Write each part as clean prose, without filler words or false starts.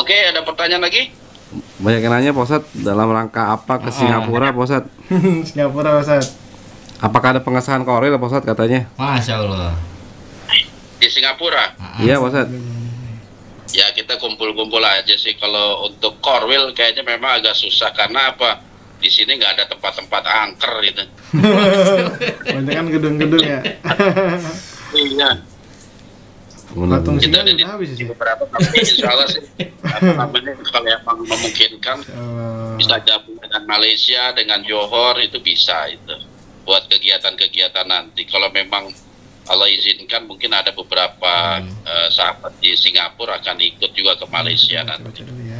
Oke, ada pertanyaan lagi? Banyak yang nanya Pak Ustadz, dalam rangka apa ke Singapura Pak Ustadz? Singapura Pak Ustadz. Apakah ada pengesahan koril Pak Ustadz katanya? Masya Allah. Di Singapura? Iya Pak Ustadz. Ya kita kumpul-kumpul aja sih. Kalau untuk korwil kayaknya memang agak susah karena apa? Di sini nggak ada tempat-tempat angker gitu. Banyak kan gedung-gedung ya. Iya. Patung Kita singa ada di udah habis sih. beberapa tapi insya Allah sih apa namanya kalau emang memungkinkan bisa gabung dengan Malaysia dengan Johor itu bisa itu buat kegiatan-kegiatan nanti. Kalau memang Allah izinkan mungkin ada beberapa sahabat di Singapura akan ikut juga ke Malaysia nanti. Baca dulu ya.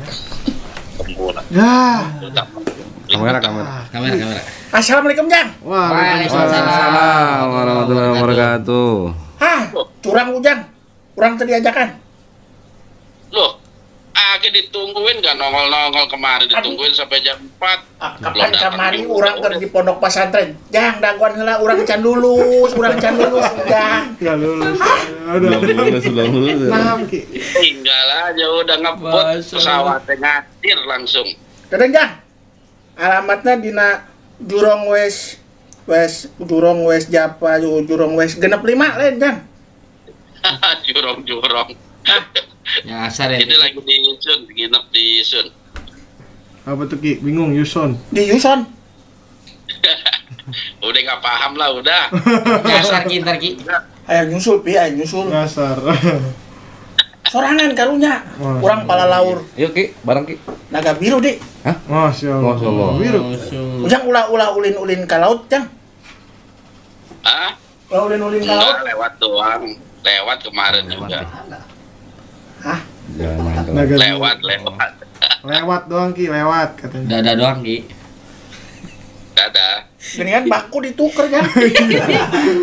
Kumpulan. Ya. Terutama Kamera. Kamera. Assalamualaikum, Jang. Waalaikumsalam warahmatullahi wabarakatuh. Hah, curang Ujang. Kurang tadi ajakan. Loh, akhir ditungguin nggak nongol-nongol kemarin ditungguin sampai jam 4. Kapan kamari orang kerja di pondok pesantren. Jang, daguan heula urang can lulus, Jang. Enggak lulus. Aduh. Belum lulus. Nah, Ki. Tinggal aja udah ngebut pesawatnya ngatir langsung. Kadang Jang. Alamatnya dina Jurong Jurong West Japa, Jurong West genep 5 lain Jang. Jurong. Nyasar ya. Ini lagi di Sun, nginep di Sun. Apa tuh Ki? Bingung Yuson. Di Yuson. Udah nggak paham lah udah. Nyasar Ki ntar Ki. Aya nyusul pi, aya nyusul. Dasar. Sorangan karunya. Wah. Urang pala laur. Yuk Ki, bareng Ki. Naga biru di. Masya Allah. Masya Allah. Biru. Ujang ulah ulin ke laut Jang. Ah, Ulah ulin ke laut. enggak lewat doang. Lewat kemarin juga. Hah? Jangan Naga biru. Lewat. Lewat doang Ki, lewat katanya. Dada doang Ki. Dadah. Geningan baku dituker Jang.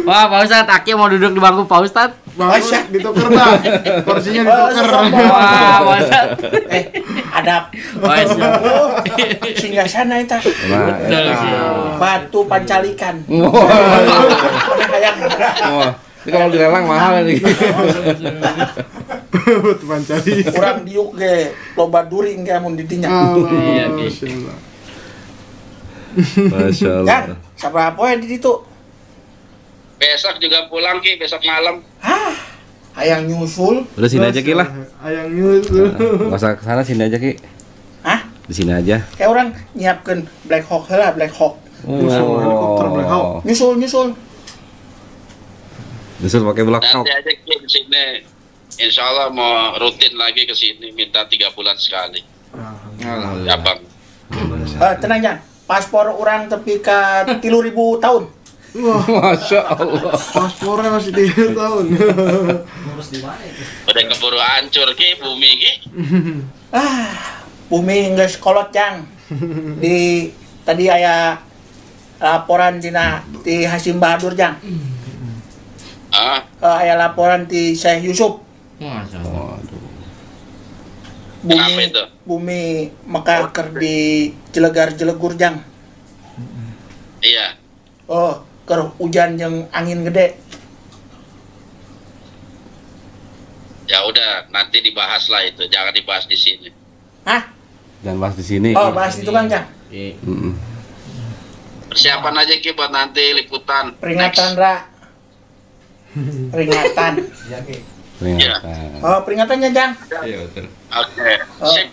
Wah Pak Ustadz, Aki mau duduk di bangku Pak Ustadz. Baru dituker Bang. Porsinya dituker. Wah Pak Ustadz. Adab. Masya Allah. Oh, singgah sana itu. Betul sih. Batu pancalikan. Wah, Hayang. ini kalau dilelang mahal ini. Buat pancari. Kurang diuk ge loba during ge mun didinya. Iya, Ki. Masya Allah. Masya Kan, Allah. sabaraha poe di ditu? Besok juga pulang Ki, besok malam. Hah? Hayang nyusul? Udah sini aja Ki lah. Ayang nyusul. Nggak usah kesana, sini aja Ki. Hah? Di sini aja. Kayak orang nyiapkeun Black Hawk heula, Black Hawk. Nyusul helikopter Black Hawk. Nyusul. Nyusul pakai Black Hawk. Nanti aja Ki di sini. Insya Allah mau rutin lagi ke sini, minta 3 bulan sekali. Alhamdulillah. Ya Bang. Tenang Jan. Paspor orang tepi ka 3.000 tahun. Wah, Masya Allah. paspornya masih 3 tahun. Udah keburu hancur Ki, bumi Ki. Bumi geus kolot Jang. Di tadi aya laporan tina di Hasim Bahadur Jang. Ah, Aya laporan di Syekh Yusuf. Masya Allah. Kenapa itu? Bumi Mekah keur di Jelegar-Jelegur Jang. Iya. Oh, keur hujan jeung angin gede. Ya udah, nanti dibahas lah itu, jangan dibahas di sini. Hah? Jangan bahas di sini. Oh, bahas itu Bang Jang. Ki. Persiapan aja Ki buat nanti liputan. Peringatan Next. Ra. Peringatan. Peringatan. Oh, peringatannya Jang. Iya betul. Oke, sip.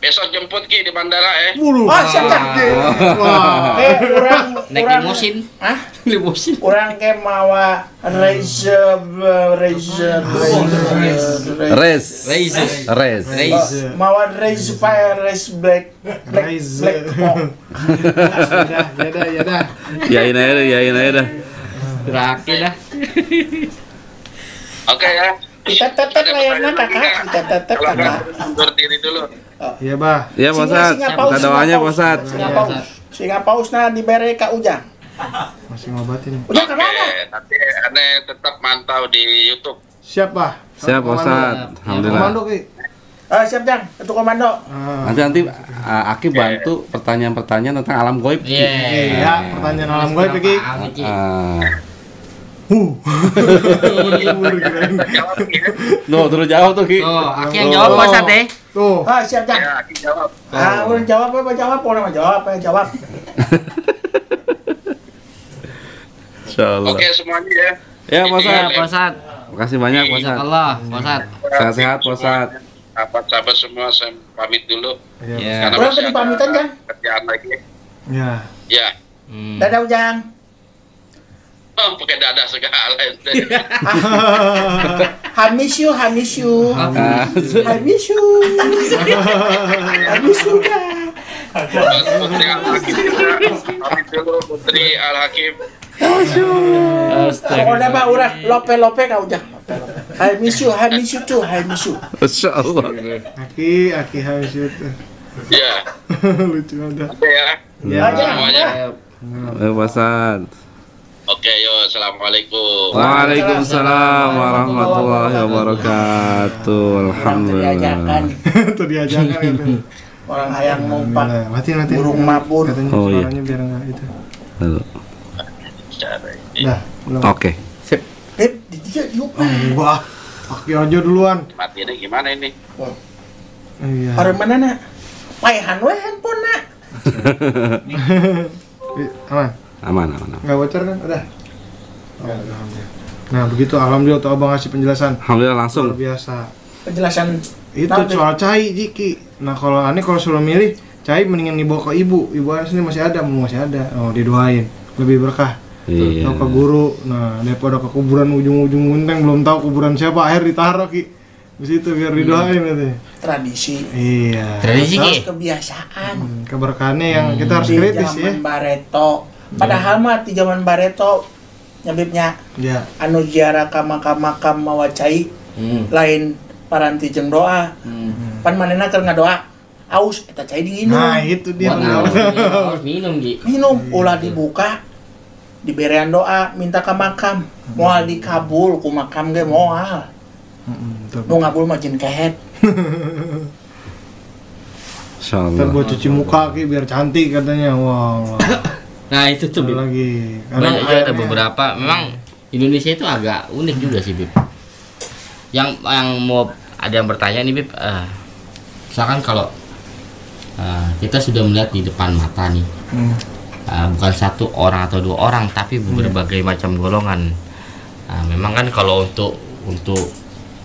Besok jemput Ki di bandara Bulu. Oh, siap Jang. Wah. Urang Naik limusin. Hah? Limusin. Urang ke mawa Res. mawa raise black Raise. hawk. Ya dah. Yain aja dah. Raki dah. Oke ya. Kita tetep layarnya kakak, kita tetep Kalau kakak. nggak, berdiri dulu. Iya, Bah. Iya Pak Ustadz, minta doanya Pak Ustadz. Singa pausna dibere ka Ujang. Masih ngobatin. Ujang kemana? Oke, nanti Ane tetap mantau di YouTube. Siap, Bah. Siap Pak Ustadz. Alhamdulillah. Komando, Ki. Siap Jang, itu komando. Nanti Aki bantu pertanyaan-pertanyaan tentang alam goib. Ki. Iya, pertanyaan alam gue, Ki. Ah, Jawab ya. Tuh, terus jawab tuh Ki. Oh, Aki yang jawab Pak Ustadz ya. Tuh. Ah, siap Jang. Ya, Aki jawab. Udah jawab apa? Jawab jawab. Insyaallah. Oke semuanya ya. Ya, Pak Iya, Ustadz. Pak Ustadz. Makasih banyak, Pak Ustadz. Allah, Pak Ustadz. Sehat-sehat, Pak Ustadz. Sahabat-sahabat semua saya pamit dulu. Ya. Orang masih tadi ada pamitan, Jang? kerjaan lagi. Ya. Ya. Dadah Ujang. Oh, pakai dada segala ente. I miss you. I miss you. Putri Al-Hakim juga. Pamit dulu Putri Al-Hakim. Pokoknya mah urang lope Kak Ujang. I miss you too. Insyaallah. Aki habis itu. Ya. Lucu ada. Oke ya. Ya. Semuanya. Pak Ustadz. Oke, yo, assalamualaikum. Waalaikumsalam warahmatullahi wabarakatuh. Alhamdulillah. Tuh diajakan gitu. Orang hayang numpak Matiin. burung mabur. Katanya Oh, iya. suaranya biar enggak itu. Lalu. Dah, belum. Oke. Sip. Beb, di dia yuk. Wah. Aki aja duluan. Mati ini gimana ini? Iya. Orang mana nak? Paehan we handphone nak. Aman. Aman. Enggak bocor kan? Udah. Oh, alhamdulillah. Nah, begitu alhamdulillah tuh Abang ngasih penjelasan. Alhamdulillah langsung. Luar biasa. Penjelasan Itu soal cai Jiki. Nah, kalau aneh kalau suruh milih, cai mendingan dibawa ke ibu. Ibu aneh sini masih ada. Oh, didoain. Lebih berkah. Iya. Atau ke guru. Nah, daripada ke kuburan ujung-ujung genteng belum tahu kuburan siapa, akhir ditaruh Ki. Di situ biar didoain katanya. tradisi. Iya. Tradisi Ki. Terus kebiasaan. Keberkahannya yang kita harus Di kritis ya. zaman Bareto. Padahal mah di zaman Bareto nyebibnya Ya. anu ziarah ka makam mawacai lain paranti jeung doa. Pan manehna keur ngadoa aus eta cai diinum. Nah, itu dia Buat benar. harus minum Ki. Minum ulah dibuka diberean doa minta ka makam moal dikabul ku makam ge moal. Betul. Nu ngabul mah jin kehet. Kita Insyaallah. buat cuci muka Ki biar cantik katanya. Wow. Nah, itu tuh Ada Bib. lagi. Memang iya, ada airnya- beberapa. Memang Indonesia itu agak unik juga sih Bib. Yang mau ada yang bertanya nih Bib, misalkan kalau kita sudah melihat di depan mata nih, bukan satu orang atau dua orang, tapi berbagai macam golongan. Memang kan kalau untuk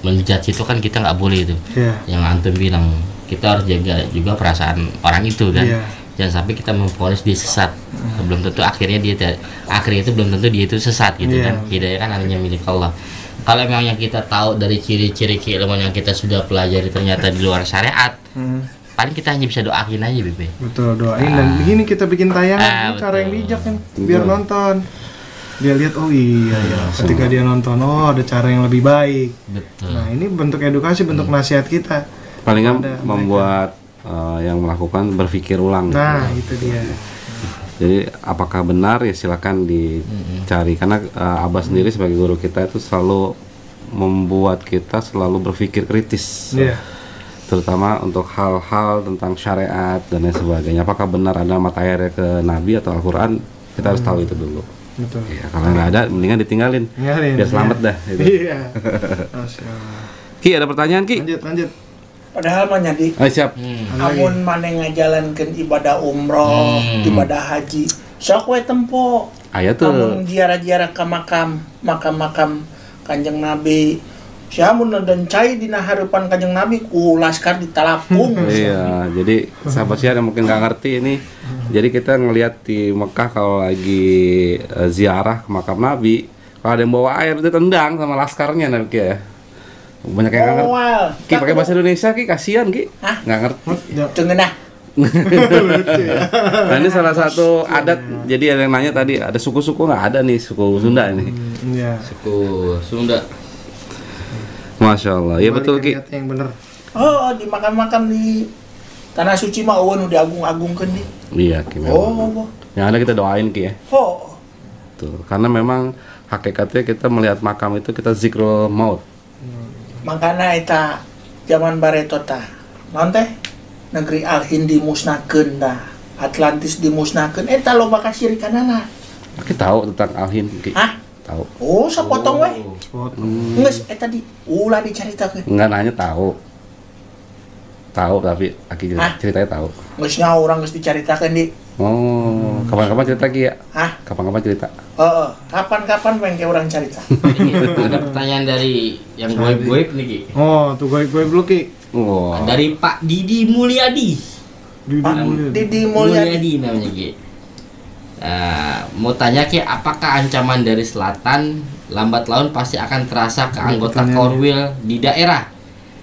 menjudge itu kan kita nggak boleh itu. Iya. Yang antum bilang kita harus jaga juga perasaan orang itu kan. Iya. Jangan sampai kita memfonis dia sesat. Belum tentu akhirnya akhirnya itu belum tentu dia itu sesat gitu Iya. kan. Hidayah kan hanya milik Allah. Kalau memang yang kita tahu dari ciri-ciri keilmuan yang kita sudah pelajari ternyata di luar syariat, paling kita hanya bisa doain aja Bebe. Betul, doain dan begini kita bikin tayangan ini cara yang betul. bijak kan biar nonton. Dia lihat oh iya ya, ketika dia nonton oh ada cara yang lebih baik. Betul. Nah, ini bentuk edukasi, bentuk nasihat kita. Palingan Ada membuat yang melakukan berpikir ulang. Nah, itu dia. Jadi apakah benar ya silakan dicari karena Abah sendiri sebagai guru kita itu selalu membuat kita selalu berpikir kritis. Iya. Terutama untuk hal-hal tentang syariat dan lain sebagainya. Apakah benar ada mata airnya ke Nabi atau Al-Qur'an? Kita harus tahu itu dulu. Betul. Ya, kalau nggak ada mendingan ditinggalin. Tinggalin, Biar selamat iya. dah gitu. Iya. Masya Allah. Ki ada pertanyaan Ki? Lanjut. Padahal mah nyadi Siap. amun maneh ngajalankeun ibadah umroh, ibadah haji, sok we tempo. Aya tuh. Amun ziarah-ziarah ka makam Kanjeng Nabi. Siamun dan cai dina hareupan Kanjeng Nabi ku laskar ditalapung. Iya, jadi sahabat siar yang mungkin nggak ngerti ini. Jadi kita ngelihat di Mekah kalau lagi ziarah ke makam Nabi, kalau ada yang bawa air dia tendang sama laskarnya Nabi ya. Banyak yang nggak ngerti. Moal. Ki pakai bahasa Indonesia Ki kasihan Ki. Hah? Nggak ngerti. Cengenah. Nah ini salah satu adat. Jadi ada yang nanya tadi ada suku-suku nggak ada nih suku Sunda ini. Iya. Suku Sunda. Masya Allah. Iya betul Ki. Niat yang bener. Oh, dimakan-makan di tanah suci mah eueun nu diagung-agungkeun di. Iya Ki. memang. Oh. Yang ada kita doain Ki ya. Oh. Tuh. Karena memang hakikatnya kita melihat makam itu kita zikrul maut. Makana eta zaman Bareto tah. Naon teh? Negeri Al-Hind dimusnahkeun tah. Atlantis dimusnahkeun eta loba kasirikanana. Kita tahu tentang Al-Hind Ki. Hah? tahu. Oh, sapotong we. Spot. Geus tadi ulah dicaritakeun. Enggak nanya tahu. Tahu tapi Aki Hah? ceritanya tahu. Geus nya urang geus dicaritakeun di. Oh, kapan-kapan cerita Ki ya? Hah? Kapan-kapan cerita. Heeh, kapan-kapan bengke urang carita. Ada pertanyaan dari yang goib-goib nih Ki. Oh, tuh gue dulu Ki. Wah. Dari Pak Didi Mulyadi. Didi Mulyadi. Didi Mulyadi. Mulyadi namanya Ki. Mau tanya Ki, apakah ancaman dari selatan lambat laun pasti akan terasa ke anggota Pertanyaan. Korwil di daerah?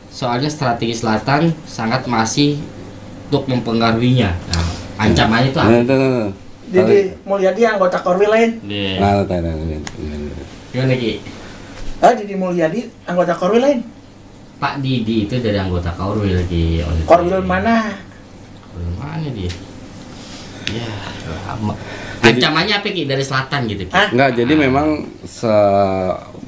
Soalnya strategi selatan sangat masih untuk mempengaruhinya. Nah, ancamannya itu apa? Nah. Didi Mulyadi anggota Korwil lain. Nah. Gimana Ki? Didi Mulyadi anggota Korwil lain. Pak Didi itu dari anggota Korwil Ki. Korwil mana? Korwil mana dia? Ya, lama. Ancamannya apa Ki dari selatan gitu Ki? Hah? Enggak, jadi memang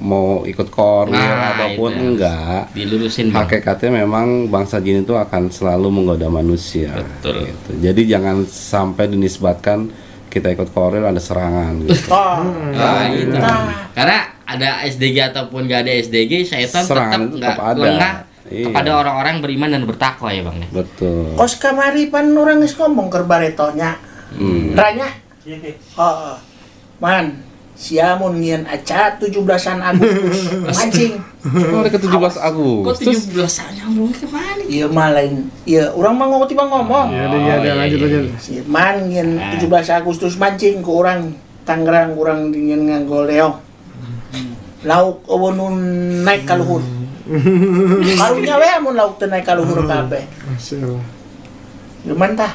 mau ikut korwil Nah, ataupun itu. enggak, Dilurusin Bang. hakikatnya memang bangsa jin itu akan selalu menggoda manusia. Betul. Gitu. Jadi jangan sampai dinisbatkan kita ikut korwil ada serangan gitu. Oh. Nah, itu. Nah. Karena ada SDG ataupun nggak ada SDG, syaitan Serangan tetap itu nggak tetap ada. lengah Iya. kepada orang-orang beriman dan bertakwa ya Bang. Betul. Kos kamari pan orang geus ngomong keur baretonya. Ranya. Heeh. Man, sia mun ngieun aca 17-an Agustus mancing. Oh, ke 17 Kok Agustus. 17-an nyambung ke mana? Ieu mah lain. Ieu urang mah tiba ngomong. Ya udah ya udah lanjut lanjut. Si man ngieun 17 Agustus mancing ku urang Tangerang urang dingin nganggo leong. Lauk eueuh nu naik ka luhur. Karunya we mun lauk teu naik ka luhur kabeh. Masyaallah. Gimana tah?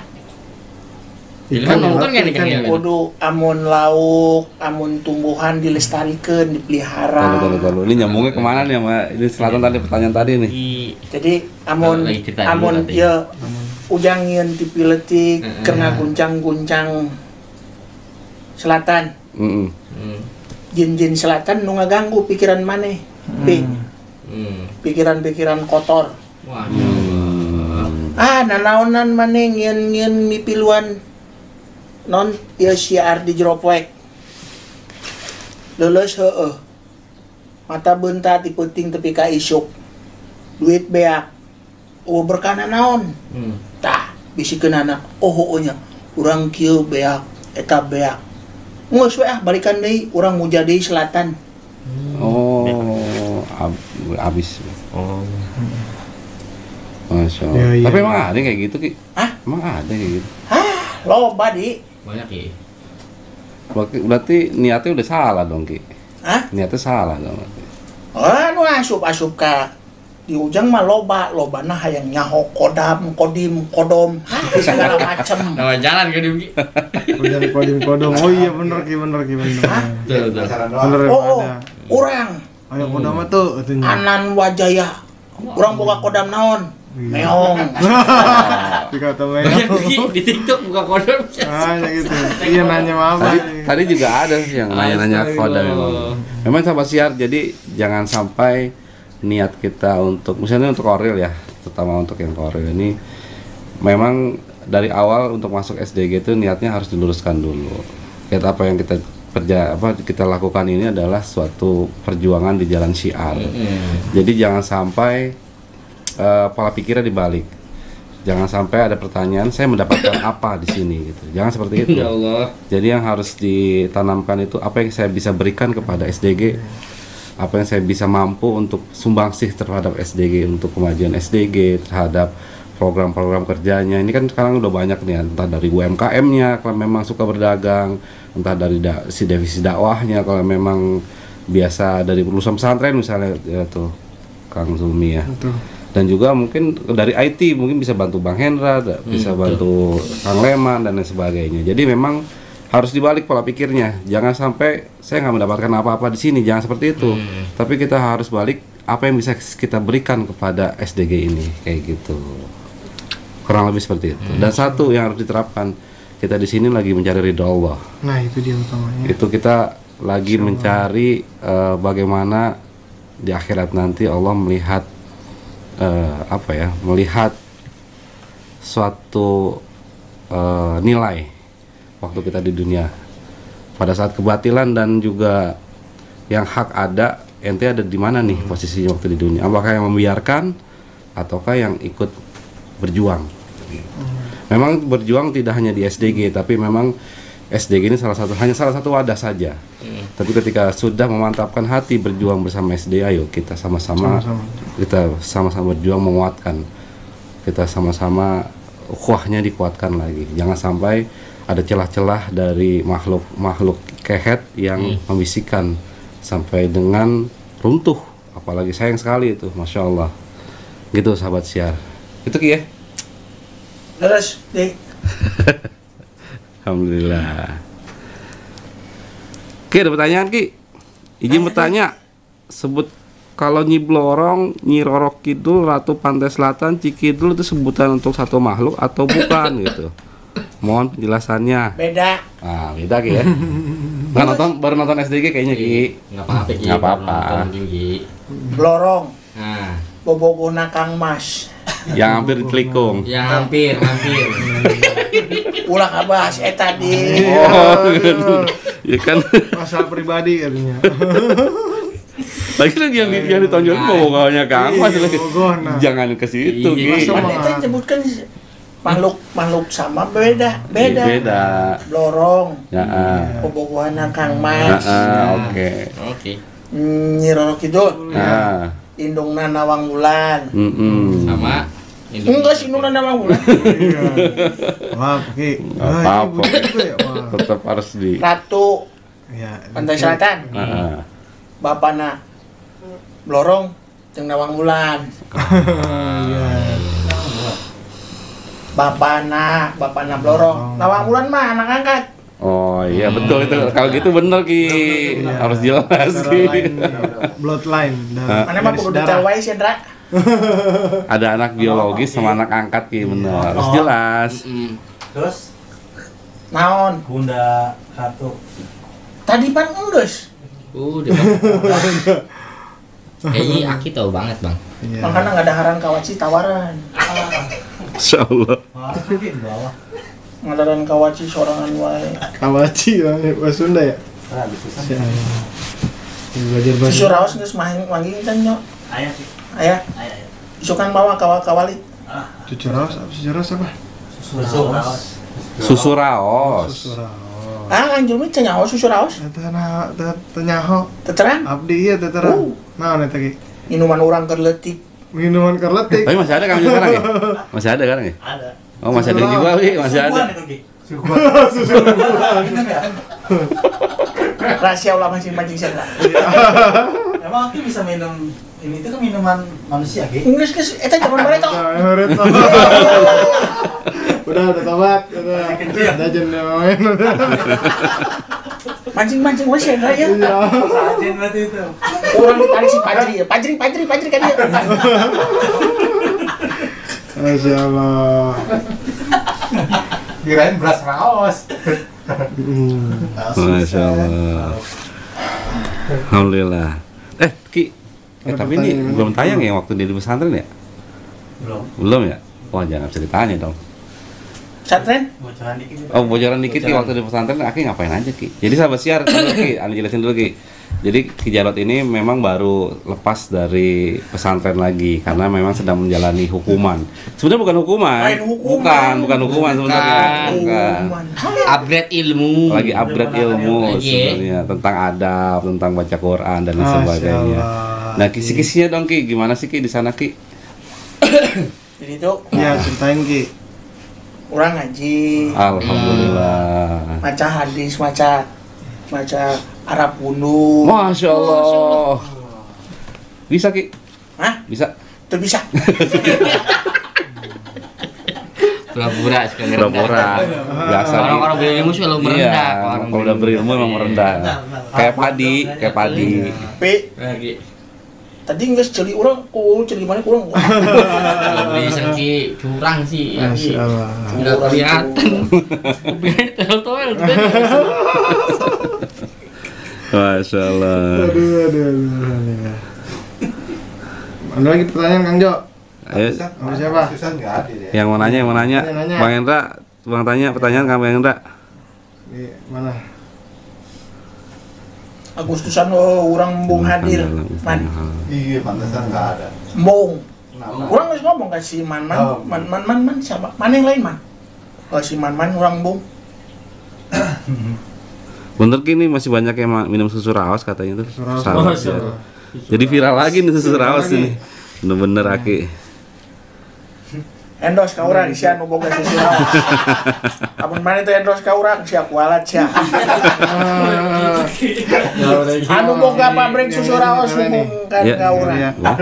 Kan nonton kan nih kan ya? Kudu amun lauk, amun tumbuhan dilestarikeun, dipelihara. Tahu. Ini nyambungnya kemana nih sama ini selatan tadi pertanyaan tadi nih. Jadi amun Lagi cerita dulu amun nanti. ieu ujang ngieun ti piletik keur ngaguncang-guncang selatan. Mm-mm. Jin-jin selatan nu ngaganggu pikiran maneh. Pikiran-pikiran kotor. Wah, Nanaonan maneh ngieun-ngieun mipiluan non ieu syiar di jero poek. Leuleus heueuh. Mata beunta ti peuting tepi ka isuk. Duit beak. Berkana naon? Tah, bisikeun anak. Oh nya. Urang kieu beak, eta beak. Geus we balikan deui, urang muja deui selatan. Oh, abis. Oh. Masya Allah. Ya, iya. Tapi emang ada kayak gitu Ki? Hah? Emang ada kayak gitu? Loba di. Banyak ya. Berarti niatnya udah salah dong Ki? Hah? Niatnya salah dong berarti. Nu asup-asup ka di ujang mah lobana hayang nyaho kodim kodom segala macem. Nama jalan ke Dim Ki. Kodong. Oh iya bener Ki bener. Betul. Bener Oh, ada. urang Ayo kodam mah tuh atunya. Anan Wajaya. Urang boga kodam naon? Meong. Dikata Banyak meong. Ki di TikTok buka kode. Hanya gitu. Iya nanya mah apa? Tadi juga ada sih yang nanya-nanya kode memang. Memang sahabat siar, jadi jangan sampai niat kita untuk, misalnya untuk koril ya, terutama untuk yang koril ini, memang dari awal untuk masuk SDG itu niatnya harus diluruskan dulu. Kita apa yang kita lakukan ini adalah suatu perjuangan di jalan syiar. Jadi jangan sampai pola pikirnya dibalik. Jangan sampai ada pertanyaan, saya mendapatkan apa di sini gitu. Jangan seperti itu. Ya Allah. Jadi yang harus ditanamkan itu apa yang saya bisa berikan kepada SDG, apa yang saya bisa mampu untuk sumbangsih terhadap SDG, untuk kemajuan SDG, terhadap program-program kerjanya. Ini kan sekarang udah banyak nih, entah dari UMKM-nya kalau memang suka berdagang, entah dari divisi dakwahnya kalau memang biasa dari lulusan pesantren misalnya ya tuh Kang Zumi ya. Betul. Dan juga mungkin dari IT mungkin bisa bantu Bang Hendra, bisa bantu Kang Leman dan lain sebagainya. Jadi memang harus dibalik pola pikirnya. Jangan sampai saya nggak mendapatkan apa-apa di sini, jangan seperti itu. Tapi kita harus balik apa yang bisa kita berikan kepada SDG ini, kayak gitu. Kurang lebih seperti itu. Dan satu yang harus diterapkan, kita di sini lagi mencari ridho Allah. Nah itu dia utamanya. Itu kita lagi mencari bagaimana di akhirat nanti Allah melihat melihat suatu nilai waktu kita di dunia pada saat kebatilan dan juga yang hak ada, ente ada di mana nih posisinya waktu di dunia? Apakah yang membiarkan ataukah yang ikut berjuang? Memang berjuang tidak hanya di SDG, tapi memang SDG ini hanya salah satu wadah saja. Tapi ketika sudah memantapkan hati berjuang bersama SD, ayo kita sama-sama berjuang menguatkan. Kita sama-sama ukhuwahnya dikuatkan lagi. Jangan sampai ada celah-celah dari makhluk kehet yang membisikkan sampai dengan runtuh. Apalagi sayang sekali itu, Masya Allah. Gitu sahabat siar. Itu Ki ya? Terus, Dik. Alhamdulillah. Ki, ada pertanyaan Ki? Izin bertanya. Sebut kalau Nyi Blorong, Nyi Roro Kidul, Ratu Pantai Selatan, Cikidul itu sebutan untuk satu makhluk atau bukan gitu? Mohon penjelasannya. Beda. Ah, beda Ki ya. Baru nonton SDG kayaknya Ki. Nggak apa-apa Ki. Nggak apa-apa. Blorong. Nah, Bobogona Kang Mas. Yang hampir ditelikung. ya hampir. Ulah kabahas tadi. Oh, ya kan. Masalah pribadi katanya. Lagi yang ditonjolin bawahnya Kang Mas lagi. Jangan ke situ Ki. Mana itu nyebutkan makhluk sama beda. Beda. Blorong. Ya. Bobogohana Kang Mas. Oke. Nyi Roro Kidul. Nah. Indungna Nawang Wulan. Sama Enggak sih Indungna Nawang Wulan. Wah, Ki. Apa-apa. Tetap harus di Ratu Ya, Pantai Selatan. Bapana Blorong jeung Nawang Wulan. Bapana Blorong. Nawang Wulan mah anak angkat. Oh iya betul itu. Kalau gitu bener Ki. Harus jelas Ki. Bloodline. Mana mah kudu detail wae sih, Ndra. Ada anak biologis sama anak angkat Ki, bener. Harus jelas. Terus Naon? Bunda Ratu. Tadi pan enggeus. udah. Kayaknya Aki tahu banget, Bang. Makanya enggak ada haran kawaci tawaran. Insyaallah. Masuk di bawah. Ngadaran kawaci sorangan wae. Kawaci bahasa Sunda ya? Ah, bisa. Belajar bahasa. Susu raos geus mangging kan nyo. Ayah. Aya. Isukan bawa kawali. Cucu raos apa? Susu raos. Susu raos. Susu raos. Ah, Kang Jumi teh nyaho susu raos. Eta nyaho. Teteran Abdi ieu teteran. Naon eta Ki? minuman urang keur leutik. Minuman kerletik. Tapi masih ada Kang sekarang ya? Masih ada sekarang ya? Ada. Oh, masih ada yang jual Ki, masih ada. Susu buah. Rahasia ulah mancing-mancing sih, Ndra. Emang aku bisa minum ini itu kan minuman manusia, Ki? Geus eta zaman bareto. Udah tobat, udah jeneng main. Mancing-mancing we sih, Ndra ya. Sajin berarti itu. Urang ditarik si Pajri ya. Pajri kan dia. Masya Allah. Kirain beras raos. Masya Allah. Alhamdulillah. Ki, tapi ini belum tayang ya waktu di pesantren ya? Belum ya? Wah, jangan bisa ditanya dong. Pesantren? Bocoran dikit. Oh, bocoran dikit Ki, waktu di pesantren Aki ngapain aja Ki? Jadi sahabat siar dulu Ki, anu jelasin dulu Ki. Jadi Ki Jarot ini memang baru lepas dari pesantren lagi karena memang sedang menjalani hukuman. Sebenarnya bukan hukuman. Bukan hukuman sebenarnya. Bukan. Upgrade ilmu. Lagi upgrade ilmu sebenarnya tentang adab, tentang baca Quran dan lain sebagainya. Nah, kisi-kisinya dong Ki, gimana sih Ki di sana Ki? Jadi itu Ya, ceritain Ki. urang ngaji. Alhamdulillah. Maca hadis, maca Arab kuno. Masya Allah. Bisa Ki? Hah? Bisa? Tuh bisa. Pura-pura sekali. Pura-pura. Biasa. Orang-orang berilmu sih kalau merendah. Iya, kalau udah berilmu emang merendah. Kayak padi. P. Tadi geus ceuli urang, ceuli mana kurang. Lebih sengki curang sih. Masya Allah. Udah kelihatan. Toel-toel. Masya Allah. Aduh. Ada lagi pertanyaan Kang Jo? Ayo, Sama siapa? yang mau nanya. Nanya. Bang Hendra, Bang tanya pertanyaan Kang Bang Hendra. Di mana? Agustusan orang embung hadir. Man. Iya, pantesan nggak ada. Embung. Kenapa? Orang harus ngomong ke si Man siapa? Man yang lain Man. Kalau si Man orang embung. Bener gini masih banyak yang minum susu rawas katanya tuh. Susu rawas. Sahabat Masya siar. Allah. Jadi viral lagi nih susu rawas lagi. ini. Bener-bener Aki. Endos ka urang sia nu boga susu rawas. Amun mana itu endos ka urang sia kualat sia. Anu boga pabrik susu rawas hubungkan Ya. ka urang. Iya. Wah.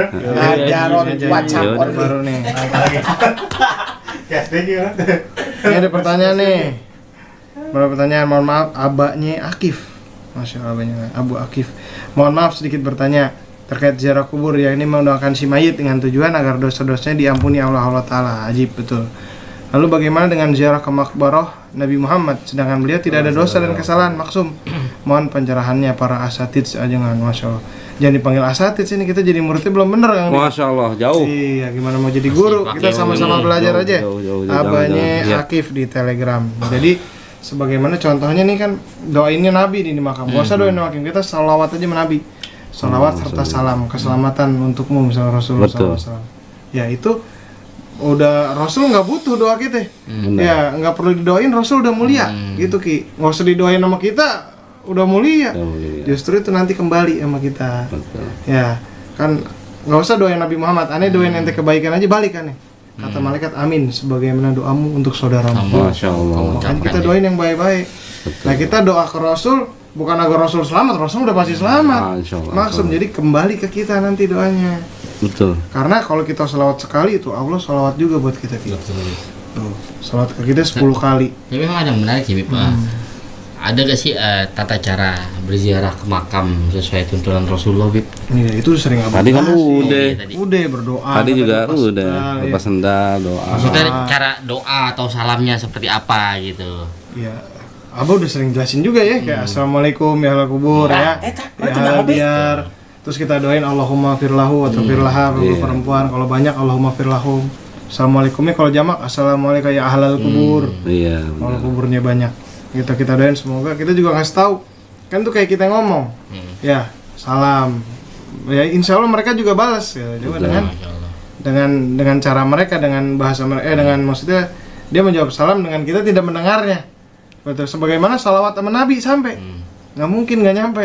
Ajaron WhatsApp Iya, only. Baru nih. Ya, thank you. Ini ada pertanyaan nih. Beberapa pertanyaan, mohon maaf, abahnya Akif. Masya Allah, abahnya Abu Akif. Mohon maaf sedikit bertanya terkait ziarah kubur, ya ini mendoakan si mayit dengan tujuan agar dosa-dosanya diampuni Allah Ta'ala. Ajib, betul. Lalu bagaimana dengan ziarah ke makbarah Nabi Muhammad, sedangkan beliau tidak ada dosa dan kesalahan maksum? Mohon pencerahannya para asatid seajengan. Masya Allah. Jangan dipanggil asatid sini, kita jadi muridnya belum bener Kang. Masya Allah, jauh. Iya, gimana mau jadi guru? Masih Kita pakai sama-sama ini. belajar aja. Jauh, Abahnya jangan. Iya. Akif di Telegram. Jadi sebagaimana contohnya nih kan doainnya Nabi di makam. Gak usah doain makam, kita salawat aja sama Nabi. Salawat serta salam keselamatan untukmu misalnya Rasulullah Betul. SAW. Ya itu udah Rasul nggak butuh doa kita. Benar. Ya nggak perlu didoain, Rasul udah mulia. Gitu Ki. Nggak usah didoain sama kita, udah mulia. Udah mulia. Justru itu nanti kembali sama kita. Betul. Ya, kan nggak usah doain Nabi Muhammad, aneh doain ente kebaikan aja balik aneh. Kata malaikat amin sebagaimana doamu untuk saudaramu. Masya Allah. Makanya kita doain yang baik-baik. Nah kita doa ke Rasul bukan agar Rasul selamat, Rasul udah pasti selamat. Masya Allah. Maksud jadi kembali ke kita nanti doanya. Betul. Karena kalau kita selawat sekali itu Allah selawat juga buat kita. Tuh, selawat ke kita 10 kali. Ya memang ada yang menarik sih, Bib. Ada gak sih tata cara berziarah ke makam sesuai tuntunan Rasulullah, Bib? Iya, itu sering Tadi kan bahas. udah. Iya, tadi. Udah berdoa. Tadi kata juga lepas udah sendal, lepas sendal doa. Maksudnya cara doa atau salamnya seperti apa gitu? Ya, Abah udah sering jelasin juga ya, kayak assalamualaikum ya ahlal kubur ya, ya halal biar. Terus kita doain Allahumma firlahu atau firlaha kalau Iya. perempuan, kalau banyak Allahumma firlahum. Assalamualaikumnya kalau jamak assalamualaikum ya ahlal kubur. Iya. Kalau kuburnya banyak, kita doain semoga kita juga ngasih tahu. Kan tuh kayak kita ngomong, ya salam. Ya insya Allah mereka juga balas ya, juga Betul. Masya Allah. dengan cara mereka, dengan bahasa mereka, dengan maksudnya dia menjawab salam dengan kita tidak mendengarnya. Betul, sebagaimana salawat sama Nabi sampai nggak mungkin nggak nyampe.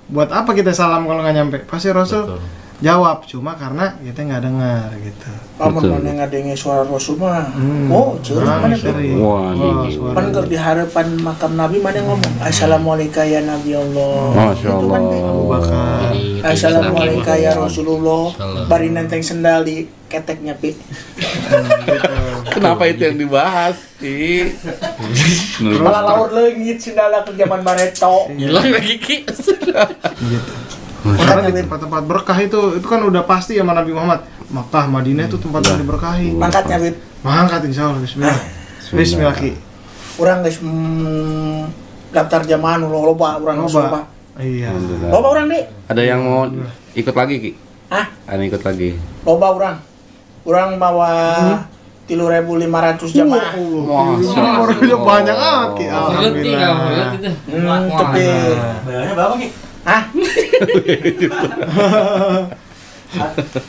Buat apa kita salam kalau nggak nyampe? Pasti Rasul Betul. jawab, cuma karena kita nggak dengar gitu. Amun Betul. mana ngadenge suara Rasul mah. Oh, ceureum mana tuh. sering. Wah, Wah, gitu. suara. Pan keur di harapan makam Nabi mana ngomong assalamualaikum ya Nabi Allah. Masya Gitu kan, Be. Allah. Abu Bakar. Jadi, Assalamualaikum ya Rasulullah. Salam. Bari nenteng sendal di keteknya Pi. Kenapa itu yang dibahas sih? Malah laur leungit sendalna ke zaman Bareto. hilang lagi Ki. Gitu. Karena di tempat-tempat berkah itu kan udah pasti sama Nabi Muhammad. Makkah, Madinah itu tempat yang diberkahi. Mangkatnya Bib. Mangkat insya Allah. Bismillah. Bismillah Ki. Urang geus daftar jamaah nu loba urang geus loba. Iya. Loba urang di. Ada yang mau ikut lagi Ki? Hah? Ada yang ikut lagi? Loba urang. Urang bawa 3.500 jamaah. Orangnya banyak amat Ki. Alhamdulillah. Tapi Bayarnya berapa, Ki? hah?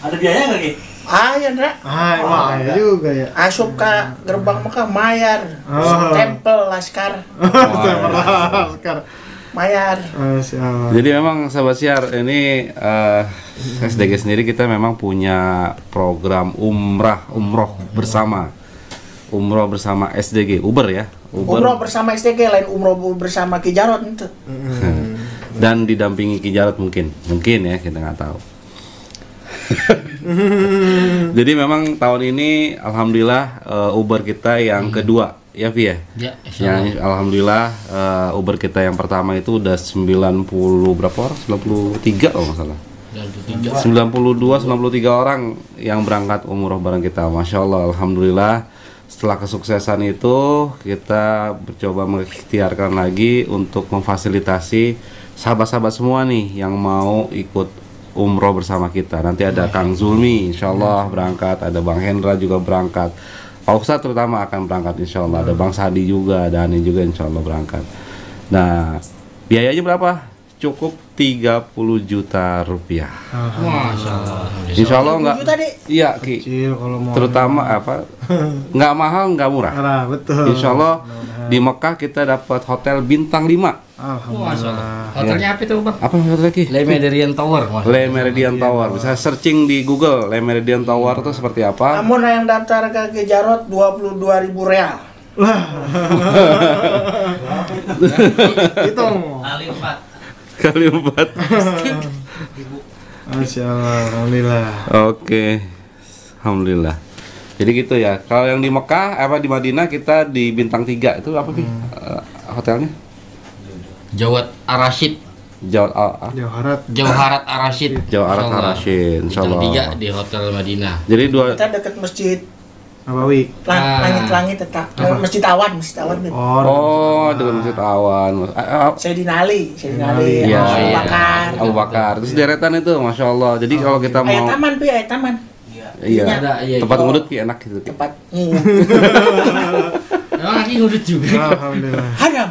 Ada biayanya nggak, Ki? Aya Ndra. Hai, wah ya juga ya. Asup ka gerbang Mekah mayar. Oh. Stempel laskar Saya pernah sekarang. mayar. Masya Allah. Jadi memang sahabat siar ini SDG sendiri kita memang punya program umroh bersama. Umroh bersama SDG Uber ya. Umroh bersama STG lain umroh bersama Ki Jarot itu. Dan didampingi Ki Jarot mungkin ya kita nggak tahu. Jadi memang tahun ini alhamdulillah Uber kita yang kedua ya Vi ya. Ya, Yang alhamdulillah Uber kita yang pertama itu udah 90 berapa orang? 93 kalau nggak salah. 92 93 orang yang berangkat umroh bareng kita. Masya Allah, alhamdulillah. Setelah kesuksesan itu kita mencoba mengikhtiarkan lagi untuk memfasilitasi sahabat-sahabat semua nih yang mau ikut umroh bersama kita. Nanti ada Kang Zulmi insya Allah berangkat, ada Bang Hendra juga berangkat, Pak Ustadz terutama akan berangkat insya Allah, ada Bang Sadi juga, ada Ani juga insya Allah berangkat. Nah biayanya berapa? cukup 30 juta rupiah. Masya Allah. Insya Allah 30 nggak. juta, Dek. Iya Ki. Kecil kalau mau. Terutama apa? Nggak mahal, nggak murah. Nah, betul. Insya Allah di Mekah kita dapat hotel bintang 5. Alhamdulillah. Hotelnya apa itu bang? Apa hotel lagi? Le Mediterranean Tower. Le Meridian Tower. Bisa searching di Google Le Meridian Tower itu seperti apa? Namun yang daftar ke Jarot 22.000 real. Hitung. Kali 4. Kali 4. Masya Allah, alhamdulillah. Oke. Alhamdulillah. Jadi gitu ya. Kalau yang di Mekah apa di Madinah kita di bintang 3 itu apa sih hotelnya? Jawat Ar-Rasyid. Jauharat Ar-Rasyid. Jauharat Ar-Rasyid, insyaallah. Bintang 3 di Hotel Madinah. Jadi dua Kita dekat masjid Nabawi. langit-langit tetap. Masjid Awan, Bib. Oh, dengan Masjid Awan. Sayyidina Ali, Iya. Abu Bakar. Abu Bakar. Terus deretan itu, masya Allah. Jadi kalau kita Ayat mau, taman, Pi, ayat taman. iya, Ada, iya, tempat itu. ngudut Ki, enak gitu. Ki. Tempat Memang lagi ngudut juga. Alhamdulillah. haram.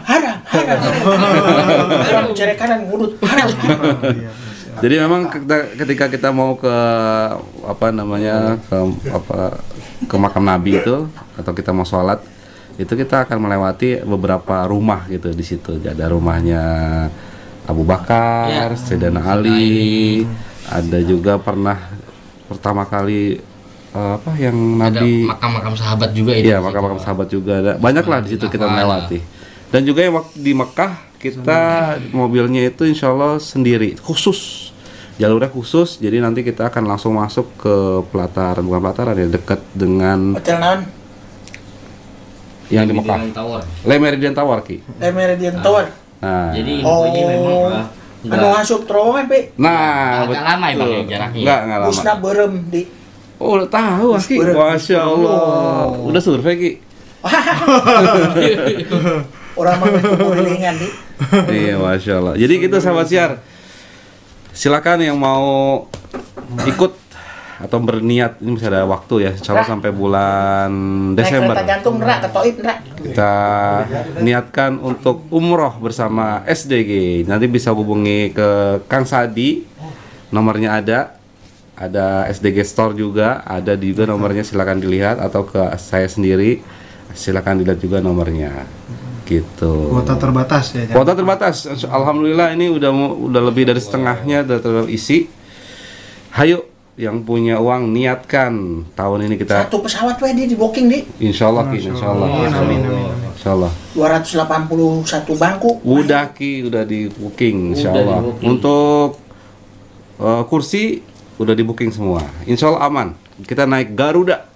Haram cari kanan ngurut. Haram. Iya. Jadi memang ketika kita mau ke apa namanya ke makam Nabi itu atau kita mau sholat itu kita akan melewati beberapa rumah gitu di situ. Ada rumahnya Abu Bakar, Sayyidina Ali, ada juga pernah pertama kali apa yang Nabi Ada makam-makam sahabat juga itu. iya makam-makam sahabat juga ada banyaklah di situ kita melewati. Dan juga yang di Mekah kita mobilnya itu insya Allah sendiri khusus jalurnya khusus, jadi nanti kita akan langsung masuk ke pelataran, bukan pelataran ya, dekat dengan Hotel naon? yang di Mekah, Tower. Le Meridian Tower Ki. Le Meridian Tower. Nah, Jadi infonya memang Anu masuk terowongan, Pi. nah agak lama ya, Bang, ya, jaraknya? Nggak lama. Busna berem di Oh, udah tahu Ki. Masya Allah. Udah survei Ki. orang mah kuringan di. Iya, Masya Allah. Jadi gitu sahabat siar. Silakan yang mau ikut atau berniat, ini masih ada waktu ya, insya Allah sampai bulan Desember. Naik kereta gantung nerak ke Toib nerak. Kita niatkan untuk umroh bersama SDG. Nanti bisa hubungi ke Kang Sadi, nomornya ada SDG Store juga, ada juga nomornya, silakan dilihat, atau ke saya sendiri, silakan dilihat juga nomornya. Gitu. Kuota terbatas ya. Kuota terbatas. Alhamdulillah ini udah lebih dari setengahnya udah terisi. Hayo yang punya uang niatkan tahun ini kita Satu pesawat we di booking di. insyaallah Ki, insyaallah. Insyaallah. 281 bangku. Udah Ki, udah di booking insyaallah. di-booking. Untuk kursi udah di booking semua. Insyaallah aman. Kita naik Garuda.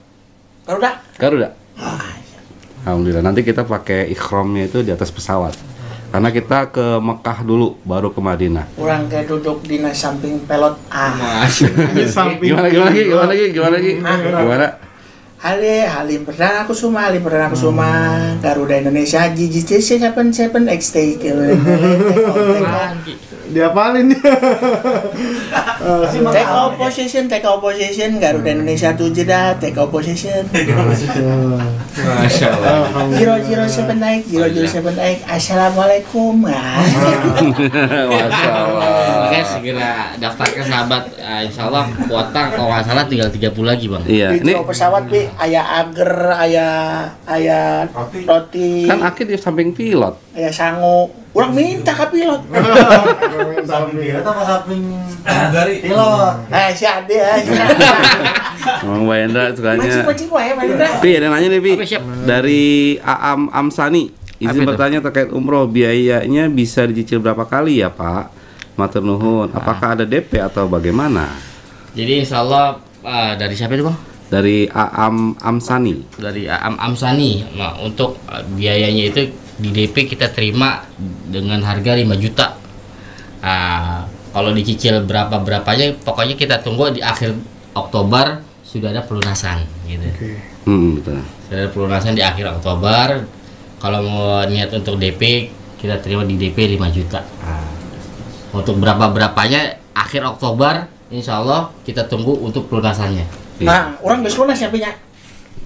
Garuda. Alhamdulillah. Nanti kita pakai ikhramnya itu di atas pesawat. Karena kita ke Mekah dulu, baru ke Madinah. Orang kayak duduk di samping pelot. Gimana lagi? Halim Perdana Kusuma, Garuda Indonesia, GG77 XT. Diapalin dia. Take out position, Garuda Indonesia 7 dah, take out position. Masya Allah. 007 naik, Assalamualaikum. Masya Allah. Makanya segera daftar ke sahabat. Insya Allah kuota kalau nggak salah tinggal 30 lagi bang. Iya, Di ini pesawat Pi, aya ager, aya roti, kan Akid di samping pilot. aya sangu. Urang minta ka pilot. Samping eta pas samping dari pilot. Si Ade Emang Mbak Hendra sukanya. Mancing wae Mandra. Pi, ada yang nanya nih Pi. Oke, siap. Dari Aam Amsani. Apa Izin itu? bertanya terkait umroh, biayanya bisa dicicil berapa kali ya Pak? Matur nuhun. Apakah ada DP atau bagaimana? Jadi insya Allah dari siapa itu bang? Dari Aam Amsani. Dari Aam Amsani. Nah, untuk biayanya itu di DP kita terima dengan harga 5 juta. Kalau dicicil berapanya, pokoknya kita tunggu di akhir Oktober sudah ada pelunasan gitu. Betul. Sudah ada pelunasan di akhir Oktober. Kalau mau niat untuk DP kita terima di DP 5 juta. Untuk berapanya akhir Oktober insya Allah kita tunggu untuk pelunasannya. Nah, orang geus lunas ya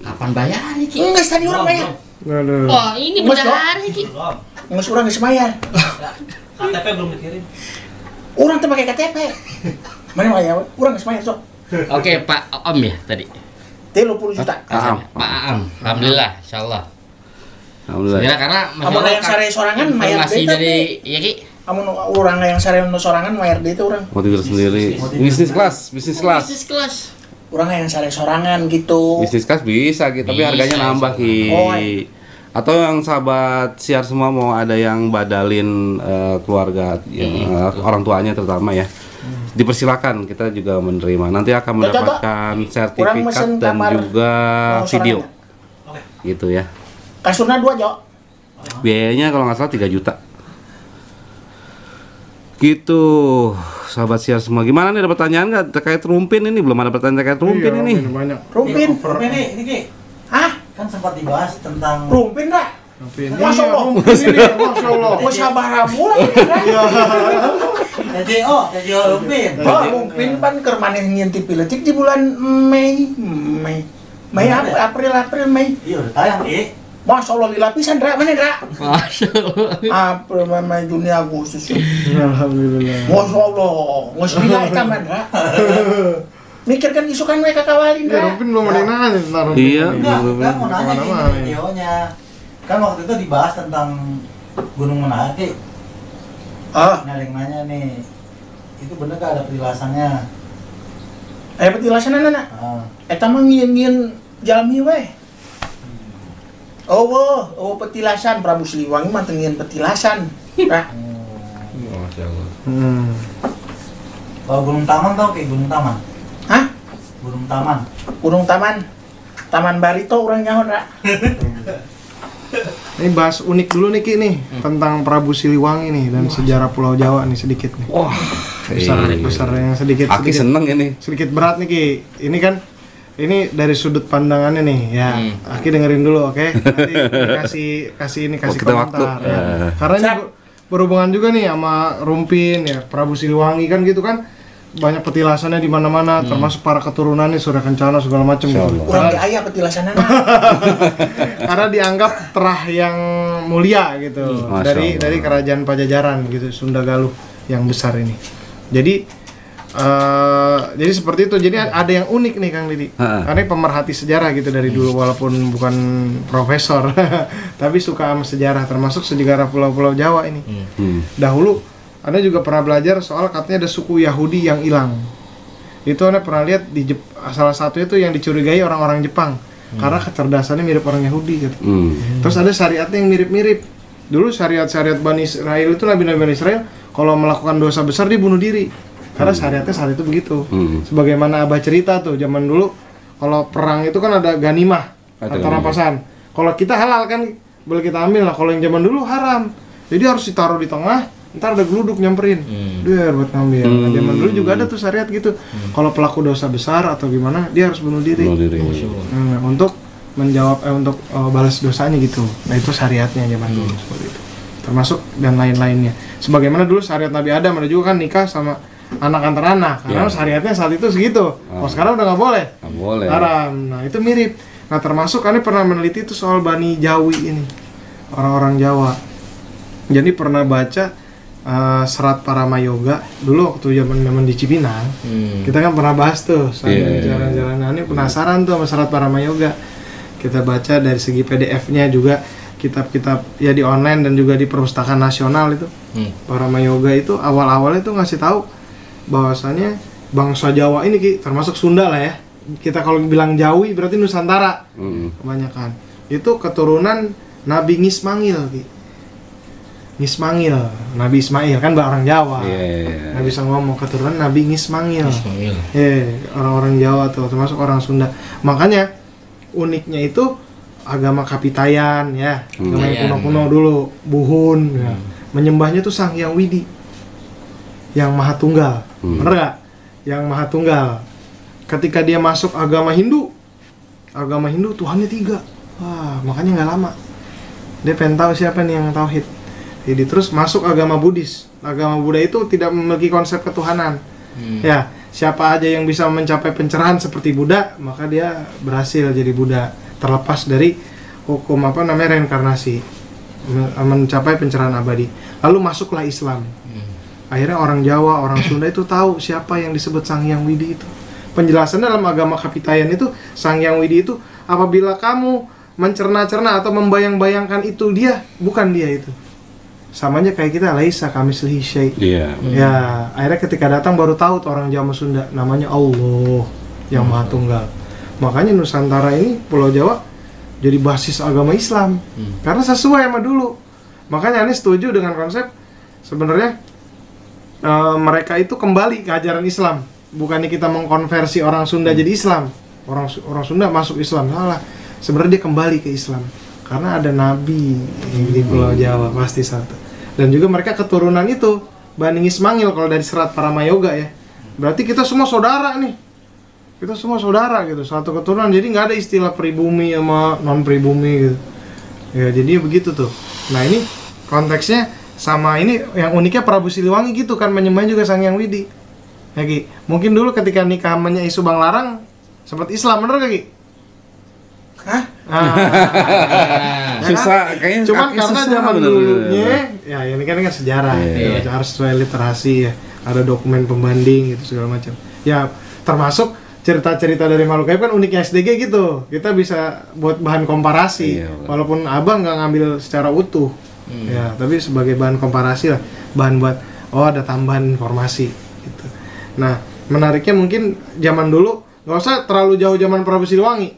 Kapan bayar Ki? Enggak tadi orang bayar. Aduh. Oh ini Mas, benar Ki. Ngus urang geus mayar. KTP belum dikirim. Urang teh pakai KTP. Mana aya urang geus mayar sok. Oke, Pak Om ya tadi. 30 juta. Aam. Pak Aam. Alhamdulillah, insyaallah. Alhamdulillah. Ya karena Amun yang sare sorangan mayar informasi deui dari iya Ki. Amun urang yang sare sorangan mayar deui teh urang. Motif sendiri. Bisnis kelas. Bisnis kelas. Urang yang sare sorangan gitu. Bisnis kelas bisa gitu, tapi harganya Bisa, nambah Ki. Oh, Atau yang sahabat siar semua mau ada yang badalin keluarga yang orang tuanya terutama ya. Dipersilakan, kita juga menerima. Nanti akan mendapatkan sertifikat mesen dan kamar juga video. Oke. Gitu ya. Kasurna 2 Jo. Biayanya kalau nggak salah 3 juta. Gitu, sahabat siar semua. Gimana nih, ada pertanyaan nggak terkait Rumpin ini? Belum ada pertanyaan terkait Rumpin Iya, ini. banyak. Rumpin. Rumpin nih, ini Ki. Hah? Kan sempat dibahas tentang Rumpin dah. Rumpin. Masya Allah. Rumpin ini, Masya Allah. Mau sabaraha mulai. TJO Rumpin. Oh, Rumpin pan keur maneh ngintip piletik di bulan Mei. April, Mei. Iya udah tayang Ki. Masya Allah dilapisan Dra, mana Dra? Masyaallah. April, Mei, Juni, Agustus. Alhamdulillah. Masya Allah, nggak segila eta mah Dra. Mikir kan isukan mereka kawalin Ya, Dra. Rumpin belum ada yang nanya tentang Rumpin. Iya. Enggak, mau nanya Kemana-mana, ini videonya. Kan waktu itu dibahas tentang Gunung Menara Ki. Ah, Nah, yang nanya nih, itu bener gak ada penjelasannya? petilasan anak. Ah, Eta mah ngieun jalmi we. Oh, petilasan Prabu Siliwangi mah teu ngieun petilasan. Nah, Masyaallah. kalau Gunung Taman tau Ki, Gunung Taman? hah? Gunung Taman. Gunung Taman. Taman Barito urang nyaho Dra. Ini bahas unik dulu nih Ki nih tentang Prabu Siliwangi nih dan sejarah Pulau Jawa nih sedikit nih. Wah, Besar yang sedikit Aki seneng ini. sedikit berat nih Ki. Ini kan ini dari sudut pandangannya nih ya. Aki dengerin dulu, oke? Nanti kasih kita komentar. waktu. Ya. Karena ini berhubungan juga nih sama Rumpin ya, Prabu Siliwangi kan gitu kan. Banyak petilasannya di mana-mana, termasuk para keturunannya Surya Kencana segala macam gitu. Urang ge aya petilasanana. Karena dianggap terah yang mulia gitu Masya Allah. dari kerajaan Pajajaran gitu, Sunda Galuh yang besar ini. Jadi seperti itu. Jadi ada yang unik nih Kang Didi. Karena pemerhati sejarah gitu dari dulu walaupun bukan profesor, tapi suka sama sejarah, termasuk sejarah pulau-pulau Jawa ini. Dahulu Anda juga pernah belajar soal katanya ada suku Yahudi yang hilang. Itu Anda pernah lihat di salah satu itu yang dicurigai orang-orang Jepang karena kecerdasannya mirip orang Yahudi gitu. Terus ada syariatnya yang mirip-mirip. Dulu syariat-syariat Bani Israel itu Nabi-Nabi Bani Israel kalau melakukan dosa besar dia bunuh diri. Karena syariatnya saat itu begitu. Sebagaimana Abah cerita tuh zaman dulu kalau perang itu kan ada ganimah atau rampasan. Kalau kita halal kan boleh kita ambil lah. Kalau yang zaman dulu haram. Jadi harus ditaruh di tengah, ntar ada geluduk nyamperin. Dia buat ngambil. Nah, zaman dulu juga ada tuh syariat gitu. Kalau pelaku dosa besar atau gimana, dia harus bunuh diri. Untuk menjawab untuk balas dosanya gitu. Nah, itu syariatnya zaman dulu seperti itu. Termasuk dan lain-lainnya. Sebagaimana dulu syariat Nabi Adam ada juga kan nikah sama anak antar anak. Karena syariatnya saat itu segitu. Kalau sekarang udah nggak boleh. Nggak boleh. Haram. Nah, itu mirip. Nah, termasuk kami pernah meneliti itu soal Bani Jawi ini. Orang-orang Jawa. Jadi pernah baca serat Paramayoga dulu waktu zaman di Cipinang. Kita kan pernah bahas tuh jalan-jalan. Nah, ini penasaran tuh sama serat Paramayoga. Kita baca dari segi PDF-nya juga, kitab-kitab ya di online dan juga di perpustakaan nasional itu. Paramayoga itu awal-awalnya tuh ngasih tahu bahwasanya bangsa Jawa ini Ki, termasuk Sunda lah ya. Kita kalau bilang Jawi berarti Nusantara. Kebanyakan. Itu keturunan Nabi Ngismangil Ki. Ngismangil, Nabi Ismail kan orang Jawa. Nabi bisa ngomong keturunan Nabi Ngismangil. Orang-orang Jawa tuh termasuk orang Sunda. Makanya uniknya itu agama Kapitayan ya. Agama yang kuno-kuno dulu, Buhun ya. Menyembahnya tuh Sang Hyang Widi. Yang Maha Tunggal. Bener gak? Yang Maha Tunggal. Ketika dia masuk agama Hindu Tuhannya 3. Wah, makanya nggak lama. Dia pengen tahu siapa nih yang tauhid. Jadi terus masuk agama Buddhis. Agama Buddha itu tidak memiliki konsep ketuhanan. Ya, siapa aja yang bisa mencapai pencerahan seperti Buddha, maka dia berhasil jadi Buddha. Terlepas dari hukum reinkarnasi. mencapai pencerahan abadi. Lalu masuklah Islam. Akhirnya orang Jawa, orang Sunda itu tahu siapa yang disebut Sang Hyang Widi itu. Penjelasan dalam agama Kapitayan itu, Sang Hyang Widi itu apabila kamu mencerna-cerna atau membayang-bayangkan itu dia, bukan dia itu. Samanya kayak kita, laisa kamitslihi syai'. Iya. Ya, akhirnya ketika datang baru tahu tuh orang Jawa Sunda, namanya Allah yang Maha Tunggal. Makanya Nusantara ini, Pulau Jawa jadi basis agama Islam. Karena sesuai sama dulu. Makanya Anies setuju dengan konsep sebenarnya mereka itu kembali ke ajaran Islam. Bukannya kita mengkonversi orang Sunda jadi Islam. Orang Sunda masuk Islam, salah. Sebenarnya dia kembali ke Islam. Karena ada nabi di Pulau Jawa pasti satu. Dan juga mereka keturunan itu Bani Ismail kalau dari serat Paramayoga ya. Berarti kita semua saudara nih. Kita semua saudara gitu, satu keturunan. Jadi nggak ada istilah pribumi sama non pribumi gitu. Ya jadi begitu tuh. Nah ini konteksnya sama ini yang uniknya Prabu Siliwangi gitu kan, menyembah juga Sang Hyang Widi. Ya Ki, mungkin dulu ketika nikah Menye Isu Bang Larang sempat Islam, bener gak Ki? Hah? Susah, kayaknya cuman kaki karena susah, zaman bener. dulunya, ya ini kan sejarah, Iya. ya, harus sesuai literasi ya, ada dokumen pembanding gitu segala macam. Ya termasuk cerita-cerita dari makhluk gaib kan uniknya SDG gitu, kita bisa buat bahan komparasi, Iya, walaupun abang nggak ngambil secara utuh, ya tapi sebagai bahan komparasi lah, bahan buat ada tambahan informasi gitu. Nah menariknya mungkin zaman dulu nggak usah terlalu jauh zaman Prabu Siliwangi,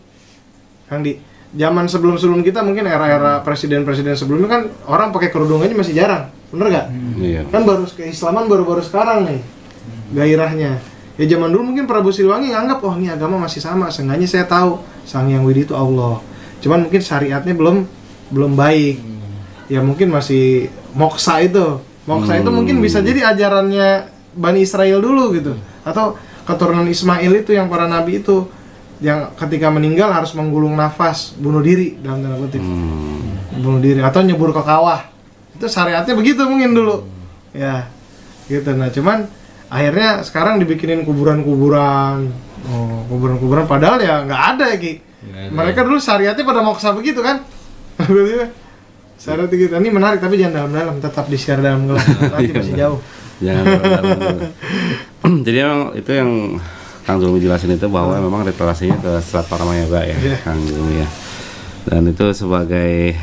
Kang Di. Zaman sebelum kita mungkin era-era presiden-presiden sebelumnya kan orang pakai kerudung aja masih jarang, bener nggak? Iya. Kan baru keislaman baru-baru sekarang nih gairahnya. Ya zaman dulu mungkin Prabu Siliwangi nganggap ini agama masih sama, seenggaknya saya tahu Sang Hyang Widi itu Allah. Cuman mungkin syariatnya belum baik. Ya mungkin masih moksa itu. Moksa itu mungkin bisa jadi ajarannya Bani Israel dulu gitu. Atau keturunan Ismail itu yang para nabi itu yang ketika meninggal harus menggulung nafas, bunuh diri dalam tanda kutip. Bunuh diri atau nyebur ke kawah. Itu syariatnya begitu mungkin dulu. Ya. Gitu. Nah, cuman akhirnya sekarang dibikinin kuburan-kuburan. Kuburan-kuburan padahal ya nggak ada ya Ki. Mereka dulu syariatnya pada moksa begitu kan. Syariat gitu. Ini menarik tapi jangan dalam-dalam, tetap di-share dalam gelap. Nanti masih jauh. Jangan dalam dulu. Jadi emang itu yang Kang Zulmi jelasin itu bahwa memang relasinya ke serat Paramayoga ya, Kang Zulmi ya. Dan itu sebagai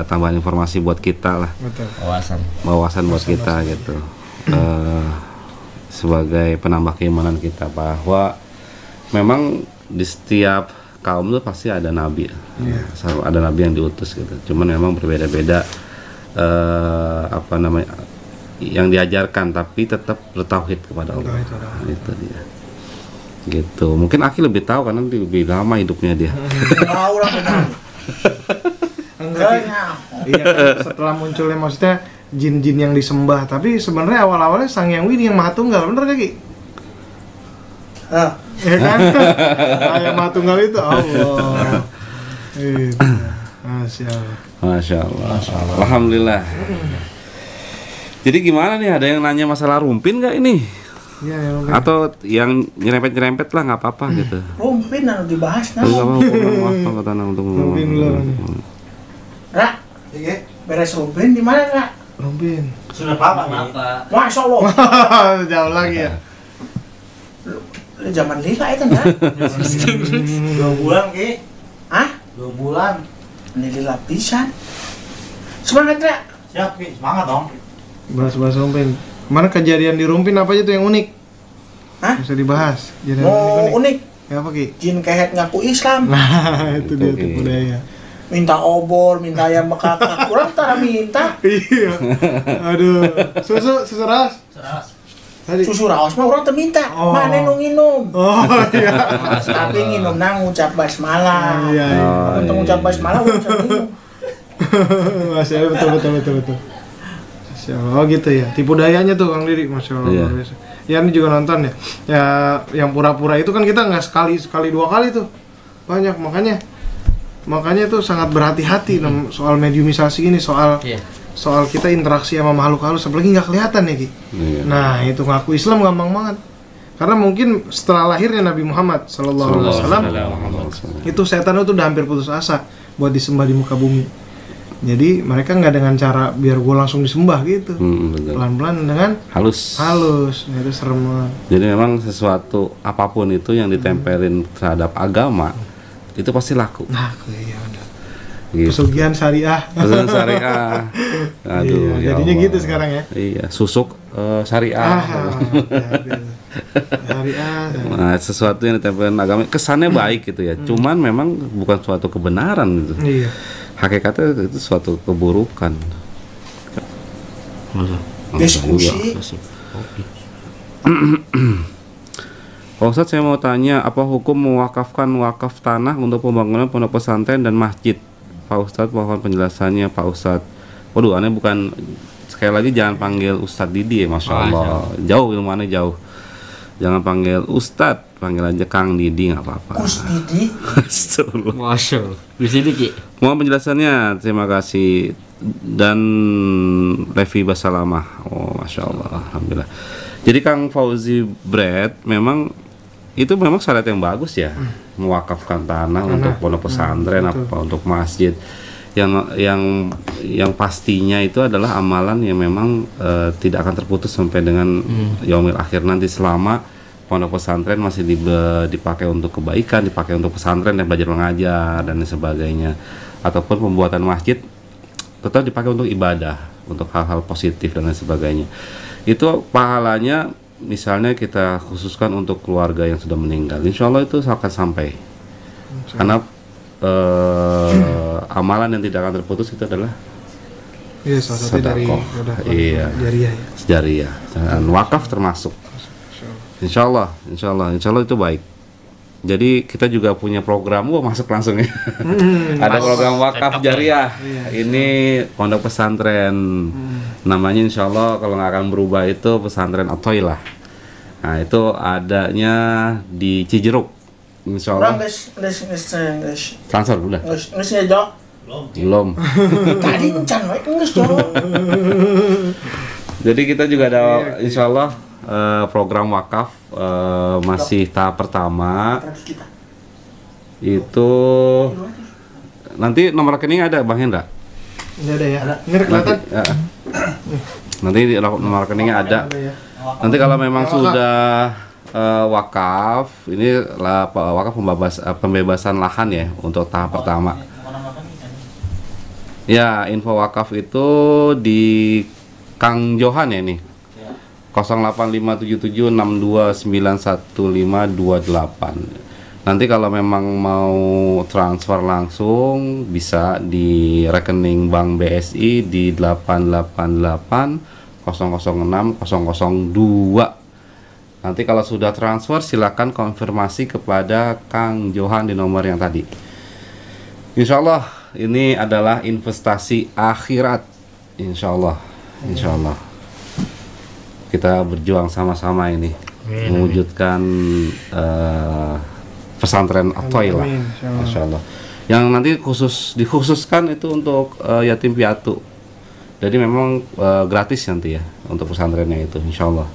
tambahan informasi buat kita lah. Betul. Wawasan buat kita gitu. Sebagai penambah keimanan kita bahwa memang di setiap kaum itu pasti ada nabi, ada nabi yang diutus gitu. Cuman memang berbeda-beda yang diajarkan, tapi tetap bertauhid kepada Allah. Itu dia. Gitu. Mungkin Aki lebih tahu karena lebih lama hidupnya dia. Iya kan, setelah munculnya maksudnya jin-jin yang disembah, tapi sebenarnya awal-awalnya Sang Hyang Widi yang Maha Tunggal, bener gak Ki? Ya kan? Yang Maha Tunggal itu Allah. Itu. Masya Allah. Alhamdulillah. Jadi gimana nih, ada yang nanya masalah rumpin nggak ini? Ya, yang Atau yang nyerempet-nyerempet lah, nggak apa-apa gitu. Rumpin anu dibahas Nggak nah. apa-apa kata untuk rumpin dulu. Ra, Iya. beres rumpin di mana Ra? Rumpin. Sudah apa nih? Masya Allah. Jauh lagi ya. Lu zaman lila itu enggak? 2 bulan Ki. Hah? 2 bulan. Ini lila pisan. Semangat Ra. Siap Ki, semangat dong. Bahas-bahas rumpin. Kemarin kejadian di rumpin apa aja tuh yang unik? Hah? Bisa dibahas. Kejadian Mau unik. Ya apa Ki? Jin kehet ngaku Islam. Nah, itu dia tuh Oke. budaya. Minta obor, minta ayam bekakak. Kurang tara minta. Iya. Aduh. Susu ras. Tadi. Susu raos mah orang teu minta. Oh. Mana nu nginum? Oh iya. Tapi nginum nang ngucap basmalah. Iya. Untuk ngucap basmalah ngucap minum. Masya Allah, betul. Masya Allah, oh gitu ya. Tipu dayanya tuh Kang Diri, Masya Allah, Iya. luar biasa. Ya ini juga nonton ya. Ya yang pura-pura itu kan kita nggak sekali 2 kali tuh. Banyak, makanya tuh sangat berhati-hati soal mediumisasi ini, soal kita interaksi sama makhluk halus, apalagi nggak kelihatan ya Ki. Iya. Nah itu ngaku Islam gampang banget. Karena mungkin setelah lahirnya Nabi Muhammad Sallallahu Alaihi Wasallam, itu setan itu udah hampir putus asa buat disembah di muka bumi. Jadi mereka nggak dengan cara biar gue langsung disembah gitu. Betul. Pelan-pelan dengan Halus. halus. Itu serem banget. Jadi memang sesuatu apapun itu yang ditempelin terhadap agama itu pasti laku. Nah, iya udah. Gitu. Pesugihan syariah. Pesan syariah. Aduh, Iya, ya jadinya Allah. gitu sekarang ya. Iya, susuk syariah. Syariah. Nah, sesuatu yang ditempelin agama kesannya baik gitu ya. Cuman memang bukan suatu kebenaran gitu. Iya. Hakikatnya itu suatu keburukan. Diskusi. Pak Ustadz, saya mau tanya, apa hukum mewakafkan wakaf tanah untuk pembangunan pondok pesantren dan masjid? Pak Ustadz, mohon penjelasannya Pak Ustadz. Waduh, aneh bukan, sekali lagi jangan panggil Ustadz Didi ya, Masya Allah. Jauh ilmuannya jauh. Jangan panggil Ustadz, panggil aja Kang Didi, nggak apa-apa. Kus Didi. Astagfirullah. Masya Allah. Di sini Ki. Mohon penjelasannya, terima kasih. Dan Levi Basalamah. Oh, Masya Allah, Alhamdulillah. Jadi Kang Fauzi Bread memang itu memang syariat yang bagus ya, mewakafkan tanah untuk pondok pesantren apa untuk masjid. Yang pastinya itu adalah amalan yang memang tidak akan terputus sampai dengan yaumil akhir nanti, selama pondok pesantren masih dipakai untuk kebaikan, dipakai untuk pesantren dan belajar mengajar dan sebagainya, ataupun pembuatan masjid tetap dipakai untuk ibadah, untuk hal-hal positif dan lain sebagainya. Itu pahalanya misalnya kita khususkan untuk keluarga yang sudah meninggal, insya Allah itu akan sampai. Karena amalan yang tidak akan terputus itu adalah Iya, salah satu dari sedekah. Iya. jariah ya. Sejariyah dan wakaf termasuk. Insya Allah itu baik. Jadi kita juga punya program, masuk langsung ya. Ada program wakaf jariah. Ini pondok pesantren. Namanya insya Allah kalau nggak akan berubah itu pesantren Atoy lah. Nah itu adanya di Cijeruk. Insya Orang Allah. guys. Transfer udah. Nges ya, Jok. Belum. Tadi encan we nges, Jok. Jadi kita juga ada insya Allah program wakaf masih tahap pertama. 100 juta. Itu nanti nomor rekening ada Bang Hendra? Ini ada ya. Ini kelihatan. Nanti nomor rekeningnya ada. ya. Nanti kalau memang sudah wakaf, ini lah wakaf pembebasan lahan ya untuk tahap pertama. Ya, info wakaf itu di Kang Johan ya nih. 085776291528. Nanti kalau memang mau transfer langsung bisa di rekening Bank BSI di 888 006 002. Nanti kalau sudah transfer silakan konfirmasi kepada Kang Johan di nomor yang tadi. Insya Allah ini adalah investasi akhirat. Insya Allah. Kita berjuang sama-sama ini mewujudkan pesantren Atoy lah, Masya Allah. Yang nanti dikhususkan itu untuk yatim piatu. Jadi memang gratis nanti ya untuk pesantrennya itu, Insya Allah.